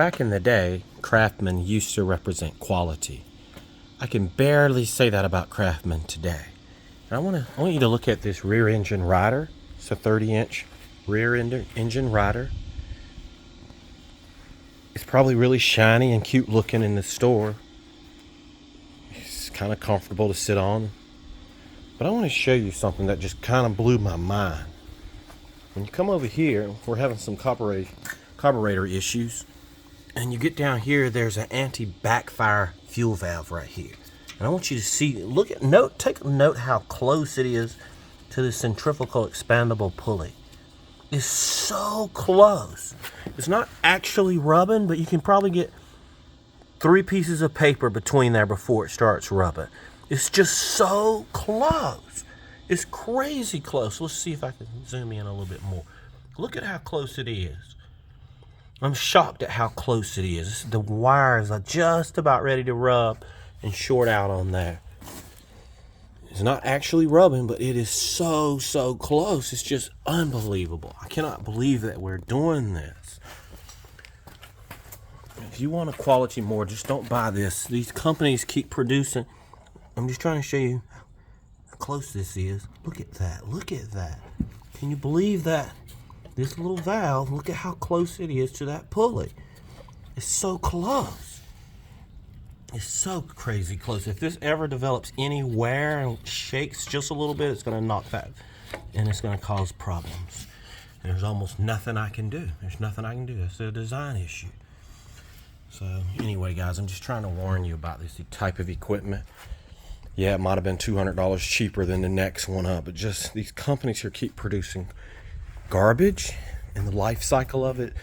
Back in the day, Craftsman used to represent quality. I can barely say that about Craftsman today. And I want you to look at this rear engine rider. It's a 30-inch rear engine rider. It's probably really shiny and cute looking in the store. It's kind of comfortable to sit on. But I want to show you something that just kind of blew my mind. When you come over here, we're having some carburetor issues. And you get down here, there's an anti-backfire fuel valve right here. And I want you to see, take a note how close it is to the centrifugal expandable pulley. It's so close. It's not actually rubbing, but you can probably get 3 pieces of paper between there before it starts rubbing. It's just so close. It's crazy close. Let's see if I can zoom in a little bit more. Look at how close it is. I'm shocked at how close it is. The wires are just about ready to rub and short out on there. It's not actually rubbing, but it is so close. It's just unbelievable. I cannot believe that we're doing this. If you want a quality more, just don't buy this. These companies keep producing. I'm just trying to show you how close this is. Look at that. Look at that. Can you believe that? This little valve, look at how close it is to that pulley. It's so close. It's so crazy close. If this ever develops any wear and shakes just a little bit, it's going to knock that. And it's going to cause problems. And there's almost nothing I can do. There's nothing I can do. It's a design issue. So anyway, guys, I'm just trying to warn you about this type of equipment. Yeah, it might have been $200 cheaper than the next one up. But just these companies here keep producing garbage, and the life cycle of it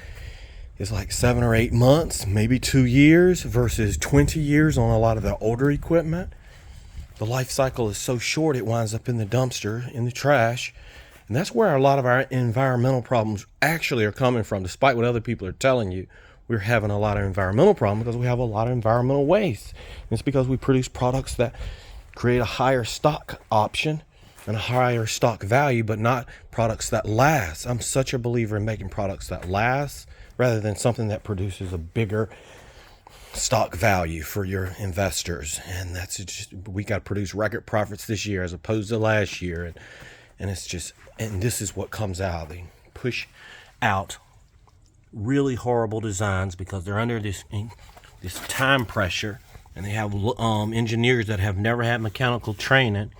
is like 7 or 8 months, maybe 2 years, versus 20 years on a lot of the older equipment. The life cycle is so short, it winds up in the dumpster, in the trash. And that's where a lot of our environmental problems actually are coming from. Despite what other people are telling you, we're having a lot of environmental problems because we have a lot of environmental waste. And it's because we produce products that create a higher stock option and a higher stock value, but not products that last. I'm such a believer in making products that last rather than something that produces a bigger stock value for your investors. And that's just, we got to produce record profits this year as opposed to last year. And it's just, and this is what comes out. They push out really horrible designs because they're under this time pressure, and they have engineers that have never had mechanical training.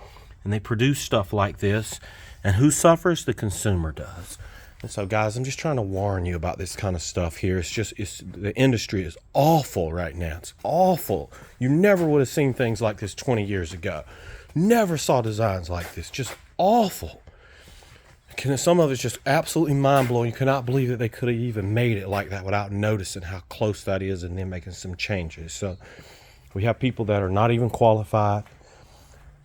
And they produce stuff like this. And who suffers? The consumer does. And so, guys, I'm just trying to warn you about this kind of stuff here. The industry is awful right now. It's awful. You never would have seen things like this 20 years ago. Never saw designs like this. Just awful. Some of it's just absolutely mind-blowing. You cannot believe that they could have even made it like that without noticing how close that is and then making some changes. So we have people that are not even qualified.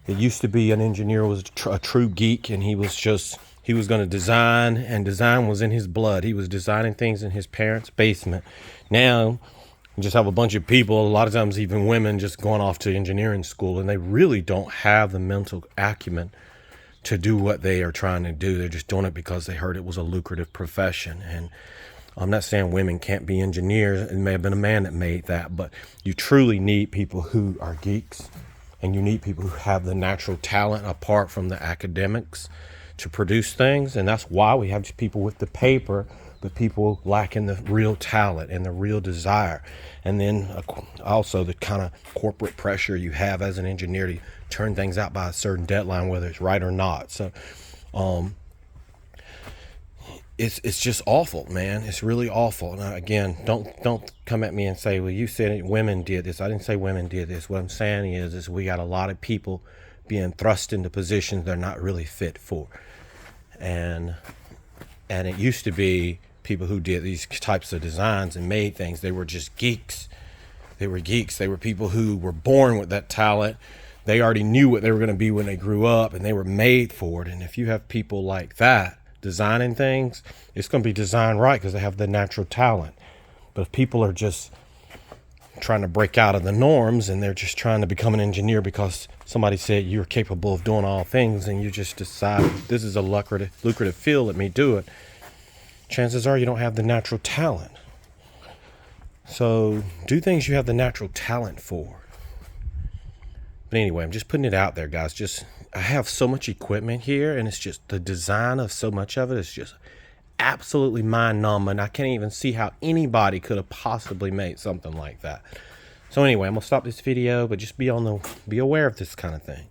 It used to be an engineer was a true geek, and he was going to design, and design was in his blood. He was designing things in his parents' basement. Now, you just have a bunch of people, a lot of times even women, just going off to engineering school, and they really don't have the mental acumen to do what they are trying to do. They're just doing it because they heard it was a lucrative profession. And I'm not saying women can't be engineers. It may have been a man that made that, but you truly need people who are geeks. And you need people who have the natural talent apart from the academics to produce things. And that's why we have just people with the paper, but people lacking the real talent and the real desire. And then also the kind of corporate pressure you have as an engineer to turn things out by a certain deadline, whether it's right or not. So it's just awful, man. It's really awful. Now, again, don't come at me and say, well, you said women did this. I didn't say women did this. What I'm saying is we got a lot of people being thrust into positions they're not really fit for. And it used to be people who did these types of designs and made things. They were just geeks. They were geeks. They were people who were born with that talent. They already knew what they were going to be when they grew up, and they were made for it. And if you have people like that designing things, it's going to be designed right because they have the natural talent. But if people are just trying to break out of the norms and they're just trying to become an engineer because somebody said you're capable of doing all things, and you just decide this is a lucrative field, let me do it, chances are you don't have the natural talent. So do things you have the natural talent for. But anyway, I'm just putting it out there, guys. I have so much equipment here, and it's just the design of so much of it is just absolutely mind-numbing. I can't even see how anybody could have possibly made something like that. So anyway, I'm gonna stop this video, but just be aware of this kind of thing.